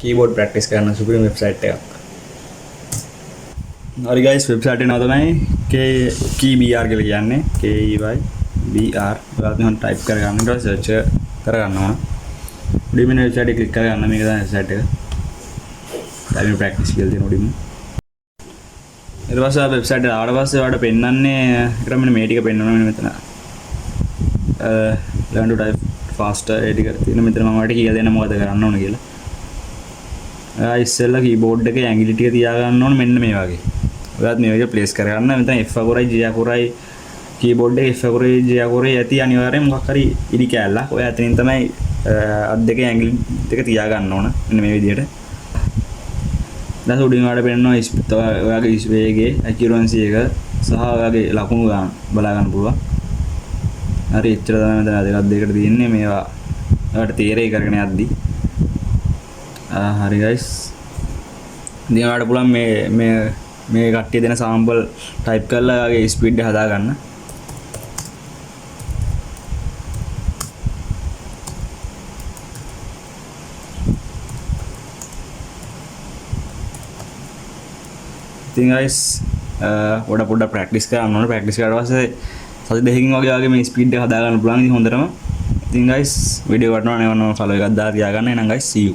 Keyboard practice කරන්න සුපිරිම website එකක්. හරි guys, වෙබ්සයිට් එක නම තමයි keybr කියලා කියන්නේ. KEYBR. ඔයාලා මම ටයිප් කරගන්න ඊට පස්සේ සර්ච් කරගන්න ඕන. උඩින් වෙන වෙබ්සයිට් එක ක්ලික් කරගන්න. මේක තමයි වෙබ්සයිට් එක. ටයිපින් ප්‍රැක්ටිස් කියලා තියෙන උඩින්. ඊට පස්සේ වෙබ්සයිට් එකට ආවට පස්සේ ඔයාලට පෙන්නන්නේ ඒකට මෙන්න මේ ටික පෙන්නනවා මෙන්න මෙතන. learn to type faster ඒ ටික තියෙන මෙතන මම ඔයාලට කියලා දෙන්න මොකද කරන්න ඕන කියලා. ඉස්සෙල්ලා කීබෝඩ් එකේ ඇඟිලි ටික තියා ගන්න ඕන මෙන්න මේ වගේ. ඔයාත් මේ වගේ ප්ලේස් කරගන්න. මෙතන F අකුරයි G අකුරයි කීබෝඩ් එකේ F අකුරයි G අකුරයි ඇති අනිවාර්යෙන් මොකක් හරි ඉදි කැල්ලක්. ඔය අතනින් තමයි අත් දෙකේ ඇඟිලි දෙක තියා ගන්න ඕන. මෙන්න මේ විදිහට. දැන් උඩින් වල පෙන්නනවා ඔයාගේ වේගයේ ඇකියුරන්සි එක සහ ඔයාගේ ලකුණු ගන්න බලා ගන්න පුළුවන්. හරි එච්චර තමයි මෙතන දෙකකට තියෙන්නේ මේවා. ඔයාලට තීරේ කරගෙන යද්දි. හරි guys. ඉතින් ඔයාලට පුළුවන් මේ කට්ටිය දෙන සාම්පල් ටයිප් කරලා ඔයාගේ ස්පීඩ් එක හදා ගන්න. ඉතින් guys පොඩ්ඩක් ප්‍රැක්ටිස් කරන්න ඕනේ. ප්‍රැක්ටිස් කරලා පස්සේ සති දෙකකින් වගේ මේ ස්පීඩ් එක හදා ගන්න පුළුවන්. ඉතින් හොඳටම. ඉතින් guys වීඩියෝ වටනවා නේ වන්න ෆලෝ එකක් දාලා තියාගන්න. එහෙනම් guys see you.